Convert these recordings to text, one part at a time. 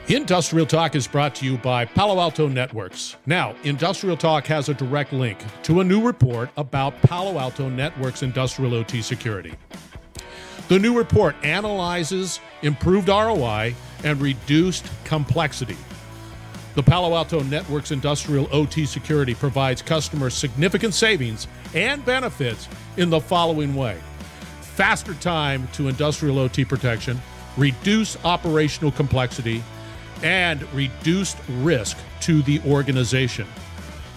Industrial Talk is brought to you by Palo Alto Networks. Now, Industrial Talk has a direct link to a new report about Palo Alto Networks industrial OT security. The new report analyzes improved ROI and reduced complexity. The Palo Alto Networks industrial OT security provides customers significant savings and benefits in the following way: faster time to industrial OT protection, reduce operational complexity, and reduced risk to the organization.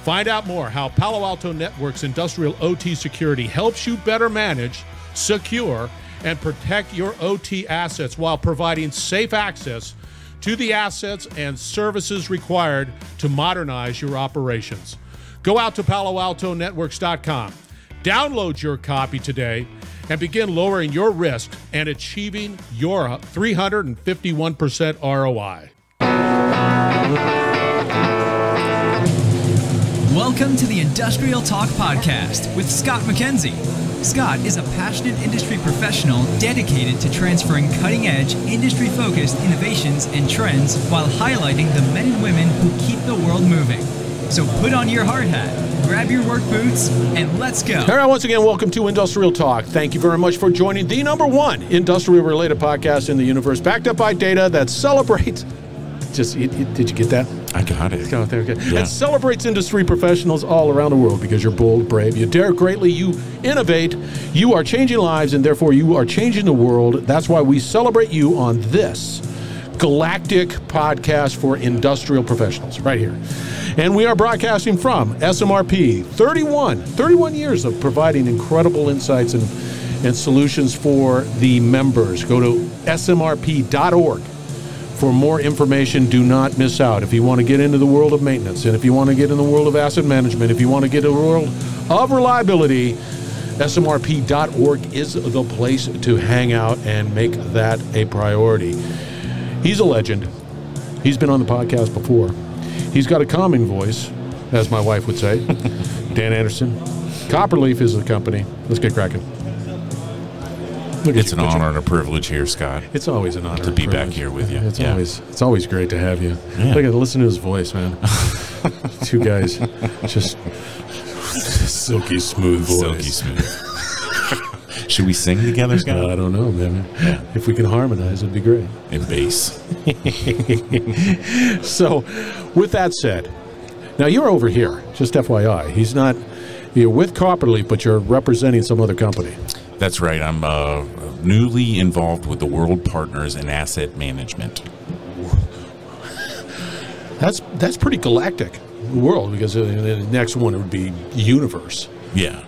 Find out more how Palo Alto Networks industrial OT security helps you better manage, secure, and protect your OT assets while providing safe access to the assets and services required to modernize your operations. Go out to paloaltonetworks.com, download your copy today, and begin lowering your risk and achieving your 351% ROI. Welcome to the Industrial Talk Podcast with Scott McKenzie. Scott is a passionate industry professional dedicated to transferring cutting-edge, industry-focused innovations and trends while highlighting the men and women who keep the world moving. So put on your hard hat, grab your work boots, and let's go. All right, once again, welcome to Industrial Talk. Thank you very much for joining the #1 industrial-related podcast in the universe, backed up by data that celebrates... did you get that? I got it. It's got it there, okay. Yeah. It celebrates industry professionals all around the world because you're bold, brave, you dare greatly, you innovate, you are changing lives, and therefore you are changing the world. That's why we celebrate you on this galactic podcast for industrial professionals right here. And we are broadcasting from SMRP, 31 years of providing incredible insights and solutions for the members. Go to smrp.org. For more information. Do not miss out. If you want to get into the world of maintenance, and if you want to get in the world of asset management, if you want to get in the world of reliability, smrp.org is the place to hang out and make that a priority. He's a legend. He's been on the podcast before. He's got a calming voice, as my wife would say. Dan Anderson. Copperleaf is the company. Let's get cracking. It's an honor and a privilege here, Scott. It's always an honor to be back here with you. It's always great to have you. Yeah. Look at listen to his voice, man. Two guys, just silky smooth voice. Silky smooth. Should we sing together, Scott? I don't know, man. Yeah. If we can harmonize, it'd be great. And bass. So, with that said, now you're over here. Just FYI, you're with Copperleaf, but you're representing some other company. That's right. I'm newly involved with the World Partners in Asset Management. That's pretty galactic world, because the next one would be universe. Yeah.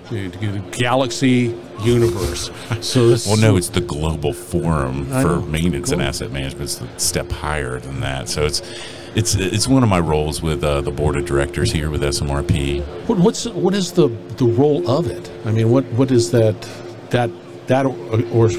Galaxy universe. So this. Well, no, it's the global forum for maintenance and asset management. It's a step higher than that. So it's one of my roles with the board of directors here with SMRP. What is the role of it? I mean, what is that or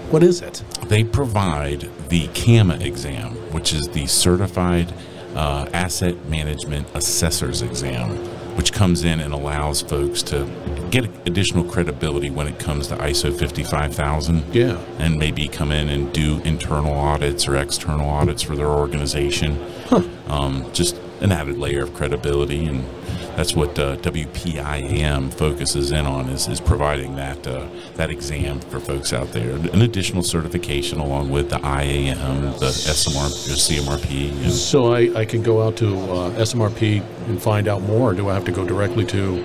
what is it? They provide the CAMA exam, which is the Certified Asset Management Assessor's Exam, which comes in and allows folks to get additional credibility when it comes to ISO 55000. Yeah. And maybe come in and do internal audits or external audits for their organization. Huh. Just an added layer of credibility, and that's what WPI M focuses in on, is providing that exam for folks out there. An additional certification along with the IAM, the SMRP, the CMRP. So I can go out to SMRP and find out more, or do I have to go directly to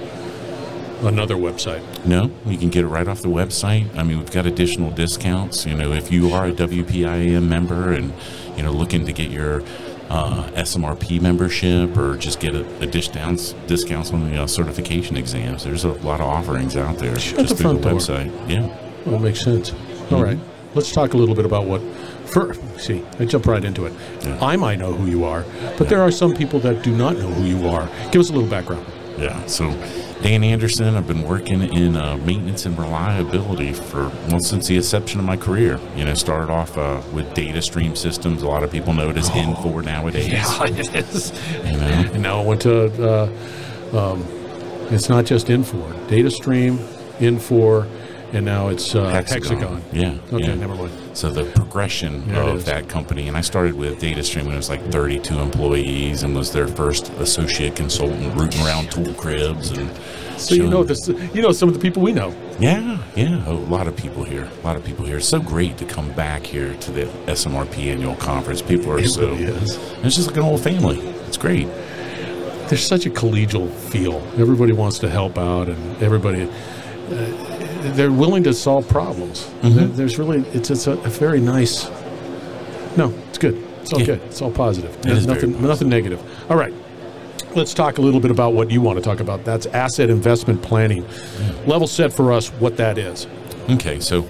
another website? No, you can get it right off the website. I mean, we've got additional discounts. If you are a WPI M member and, looking to get your SMRP membership, or just get discounts on the certification exams. There's a lot of offerings out there just through the website. Yeah. Well, it makes sense. All right. Let's talk a little bit about I jump right into it. Yeah. I might know who you are, but there are some people that do not know who you are. Give us a little background. Yeah. So Dan Anderson, I've been working in maintenance and reliability since the inception of my career. Started off with data stream systems. A lot of people know it as N4 nowadays. Yeah, it is. And now I went to, it's not just N4. Data stream, N4, and now it's Hexagon. Yeah. Okay, yeah. never mind. So the progression of that company, and I started with DataStream when it was like 32 employees and was their first associate consultant rooting around tool cribs and so you know some of the people we know. Yeah, a lot of people here. It's so great to come back here to the SMRP annual conference. People are it's just like an old family. It's great. There's such a collegial feel. Everybody wants to help out, and everybody they're willing to solve problems. Mm-hmm. There's really it's a very nice. No, it's good. It's all good. It's all positive. Nothing negative. All right. Let's talk a little bit about what you want to talk about. That's asset investment planning. Level set for us what that is. Okay, so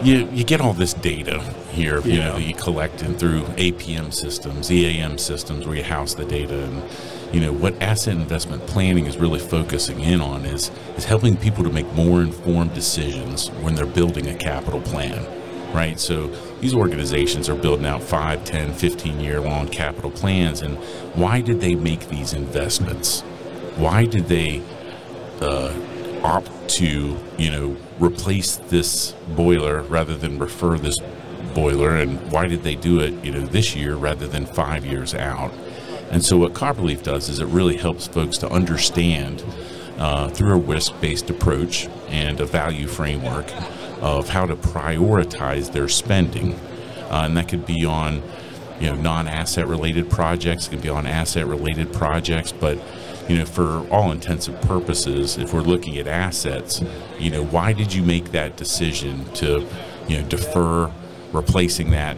you get all this data here, you know, that you collect in through APM systems, EAM systems, where you house the data. And you know what asset investment planning is really focusing in on is helping people to make more informed decisions when they're building a capital plan. Right, so these organizations are building out 5, 10, 15-year long capital plans, and why did they make these investments? Why did they opt to, you know, replace this boiler rather than refer this boiler, and why did they do it, you know, this year rather than 5 years out? And so what Copperleaf does is it really helps folks to understand through a risk-based approach and a value framework of how to prioritize their spending, and that could be on, you know, non-asset related projects, it could be on asset related projects, but you know, for all intents and purposes, if we're looking at assets, you know, why did you make that decision to, you know, defer replacing that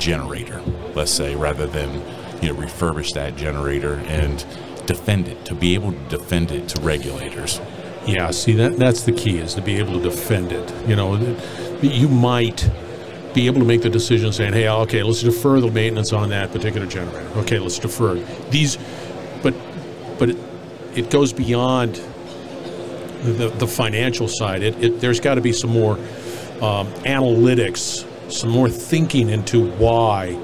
generator, let's say, rather than, you know, refurbish that generator and defend it, to be able to defend it to regulators. Yeah, see, that's the key, is to be able to defend it. You know, you might be able to make the decision saying, hey, okay, let's defer the maintenance on that particular generator. Okay, let's defer these, but it goes beyond the financial side. There's got to be some more analytics, some more thinking into why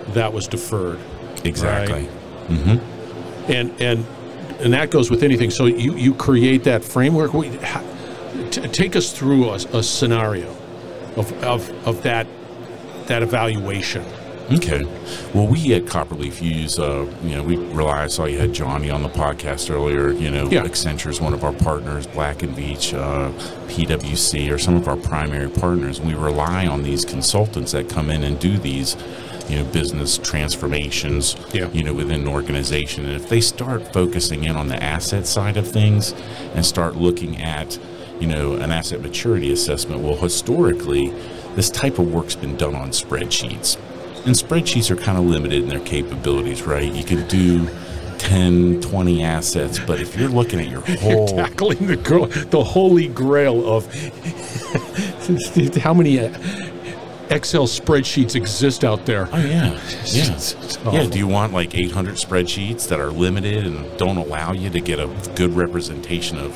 that was deferred. Exactly. Right? Mm-hmm. And that goes with anything. So you create that framework. Take us through a scenario of that evaluation. Okay. Well, we at Copperleaf use, you know, we rely, I saw you had Johnny on the podcast earlier, you know, Accenture is one of our partners, Black & Veatch, PwC are some of our primary partners. And we rely on these consultants that come in and do these, you know, business transformations, you know, within an organization. And if they start focusing in on the asset side of things and start looking at, you know, an asset maturity assessment, well, historically, this type of work's been done on spreadsheets. And spreadsheets are kind of limited in their capabilities, right? You can do 10, 20 assets, but if you're looking at your whole... You're tackling the holy grail of how many Excel spreadsheets exist out there. Oh, yeah. Yeah. Do you want like 800 spreadsheets that are limited and don't allow you to get a good representation of,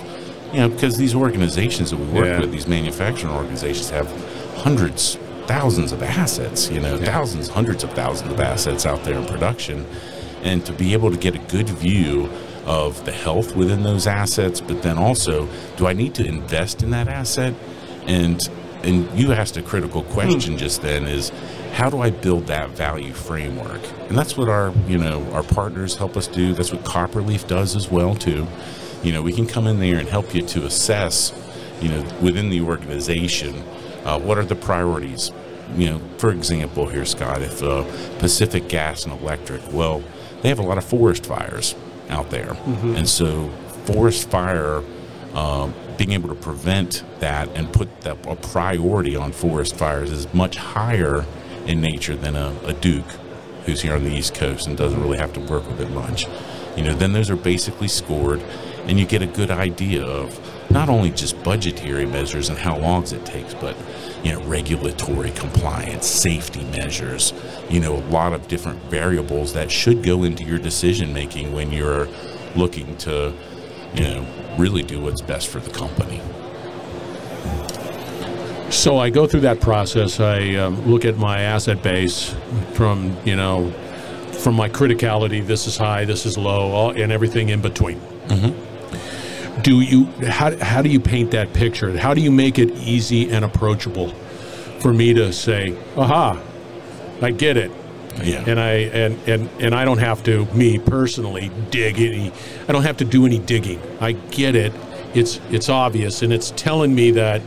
you know, because these organizations that we work with, these manufacturing organizations have hundreds, thousands of assets, you know, thousands, hundreds of thousands of assets out there in production. And to be able to get a good view of the health within those assets, but then also, do I need to invest in that asset? And you asked a critical question just then, is how do I build that value framework? And that's what our, you know, our partners help us do. That's what Copperleaf does as well too. You know, we can come in there and help you to assess, you know, within the organization, what are the priorities? You know, for example here, Scott, if Pacific Gas and Electric, well, they have a lot of forest fires out there. Mm-hmm. And so forest fire, being able to prevent that and put a priority on forest fires is much higher in nature than a Duke who's here on the East Coast and doesn't really have to work with it much. You know, then those are basically scored, and you get a good idea of not only just budgetary measures and how long it takes, but, you know, regulatory compliance, safety measures, you know, a lot of different variables that should go into your decision making when you're looking to, you know, really do what's best for the company. So I go through that process. I look at my asset base from, you know, from my criticality, this is high, this is low, and everything in between. Mm-hmm. how do you paint that picture? How do you make it easy and approachable for me to say, aha, I get it? Yeah. And I don't have to, me personally, I don't have to do any digging. I get it. It's obvious, and it's telling me that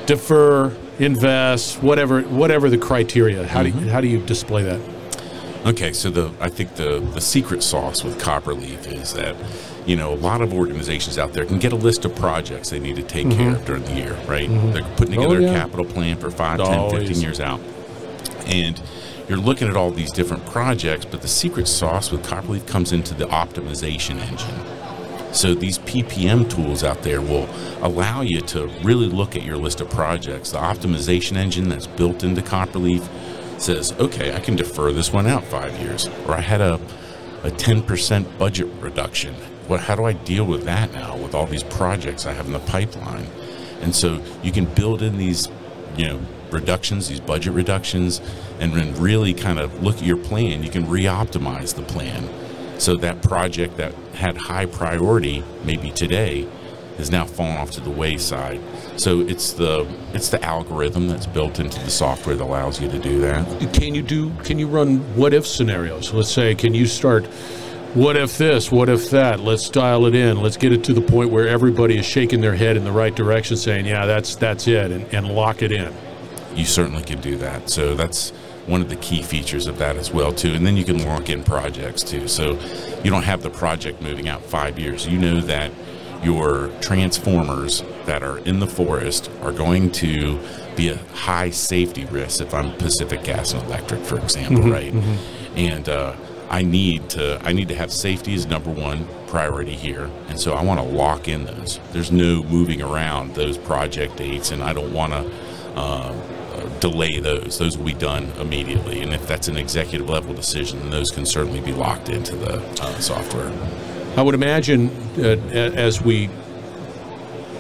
defer, invest, whatever the criteria. How do you display that? Okay, so I think the secret sauce with Copperleaf is that, a lot of organizations out there can get a list of projects they need to take care of during the year, right? They're putting together a capital plan for 5, 10, 15 years out. And you're looking at all these different projects, but the secret sauce with Copperleaf comes into the optimization engine. So these PPM tools out there will allow you to really look at your list of projects. The optimization engine that's built into Copperleaf says, okay, I can defer this one out 5 years, or I had a 10% budget reduction. How do I deal with that now with all these projects I have in the pipeline? And so you can build in these, reductions, these budget reductions, and then really kind of look at your plan. You can re-optimize the plan. So that project that had high priority, maybe today, is now fallen off to the wayside. So it's the algorithm that's built into the software that allows you to do that. Can you run what if scenarios? Let's say, can you start, what if this, what if that? Let's dial it in. Let's get it to the point where everybody is shaking their head in the right direction, saying, yeah, that's it, and lock it in. You certainly can do that. So that's one of the key features of that as well too. And then you can lock in projects too. So you don't have the project moving out 5 years. You know that your transformers that are in the forest are going to be a high safety risk if I'm Pacific Gas and Electric, for example, right? And I need to have safety as number one priority here. And so I want to lock in those. There's no moving around those project dates, and I don't want to delay those. Those will be done immediately. And if that's an executive level decision, then those can certainly be locked into the software. I would imagine as we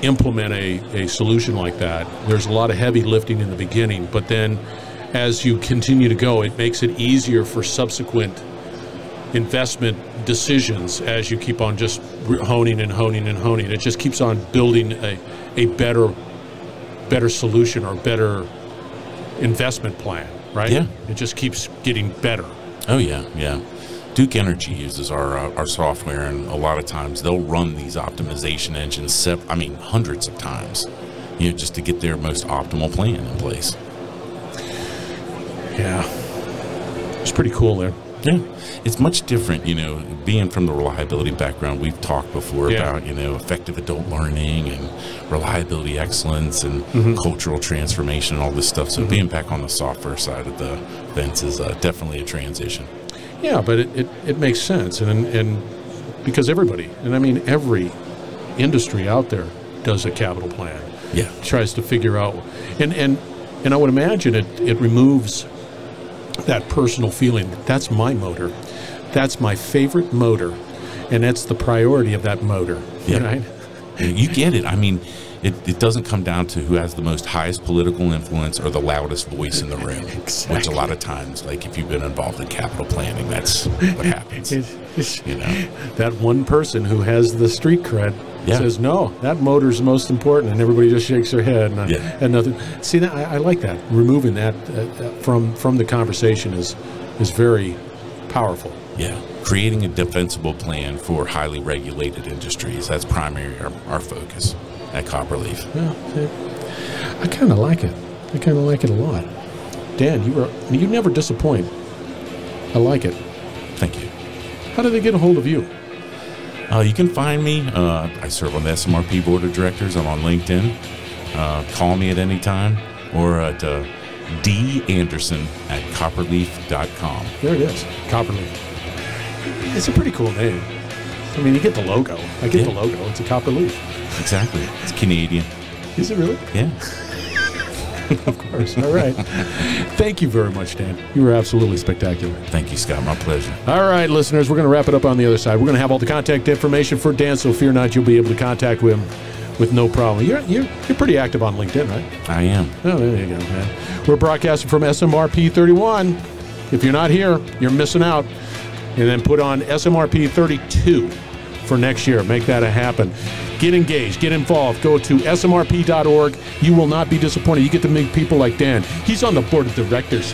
implement a solution like that, there's a lot of heavy lifting in the beginning, but then as you continue to go, it makes it easier for subsequent investment decisions as you keep on just honing and honing and honing. It just keeps on building a better solution or better investment plan, right? Yeah. It just keeps getting better. Oh yeah, yeah. Duke Energy uses our software, and a lot of times they'll run these optimization engines, hundreds of times, just to get their most optimal plan in place. Yeah, it's pretty cool there. Yeah, it's much different, being from the reliability background. We've talked before about, effective adult learning and reliability excellence and cultural transformation and all this stuff. So being back on the software side of the fence is definitely a transition. Yeah, but it makes sense. And because everybody, and I mean every industry out there does a capital plan. Yeah. Tries to figure out, and I would imagine it removes that personal feeling. That's my motor. That's my favorite motor. And that's the priority of that motor. Yeah. Right? You get it. I mean, it doesn't come down to who has the most highest political influence or the loudest voice in the room. Exactly. Which a lot of times, like if you've been involved in capital planning, that's what happens. That one person who has the street cred says, no, that motor's the most important, and everybody just shakes their head and nothing. See, that I like that. Removing that from the conversation is very powerful. Yeah, creating a defensible plan for highly regulated industries. That's primarily our focus at Copperleaf. Yeah, I kind of like it. I kind of like it a lot. Dan, you never disappoint. I like it. Thank you. How do they get a hold of you? You can find me. I serve on the SMRP Board of Directors. I'm on LinkedIn. Call me at any time, or at danderson@copperleaf.com. There it is, Copperleaf. It's a pretty cool name. I mean, you get the logo. I get the logo. It's a Copperleaf. Exactly. It's Canadian. Is it really? Yeah. Of course. All right. Thank you very much, Dan. You were absolutely spectacular. Thank you, Scott. My pleasure. All right, listeners, we're going to wrap it up on the other side. We're going to have all the contact information for Dan, so fear not, you'll be able to contact him with no problem. You're pretty active on LinkedIn, right? I am. Oh, there you go, man. We're broadcasting from SMRP 31. If you're not here, you're missing out. And then put on SMRP 32 for next year. Make that happen. Get engaged. Get involved. Go to smrp.org. You will not be disappointed. You get to meet people like Dan. He's on the board of directors.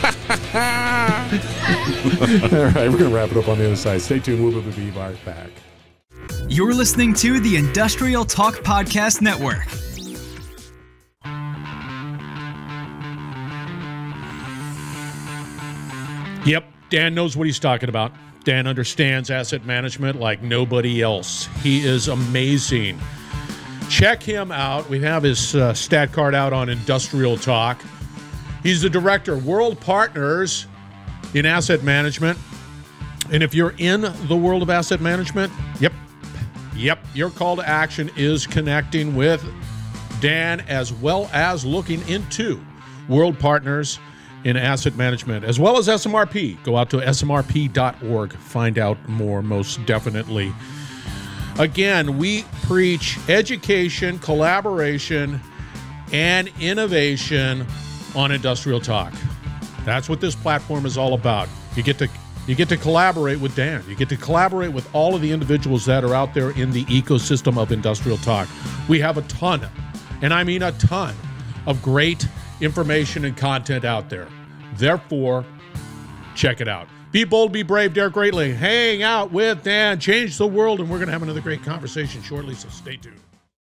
All right, we're going to wrap it up on the other side. Stay tuned. We'll be right back. You're listening to the Industrial Talk Podcast Network. Yep, Dan knows what he's talking about. Dan understands asset management like nobody else. He is amazing. Check him out. We have his stat card out on Industrial Talk. He's the director of World Partners in Asset Management. And if you're in the world of asset management, yep, your call to action is connecting with Dan as well as looking into World Partners in Asset Management, as well as SMRP. Go out to smrp.org. Find out more, most definitely. Again, we preach education, collaboration, and innovation on Industrial Talk. That's what this platform is all about. You get to collaborate with Dan. You get to collaborate with all of the individuals that are out there in the ecosystem of Industrial Talk. We have a ton, and I mean a ton, of great information and content out there. Therefore, check it out. Be bold, be brave, dare greatly. Hang out with Dan. Change the world, and we're going to have another great conversation shortly, so stay tuned.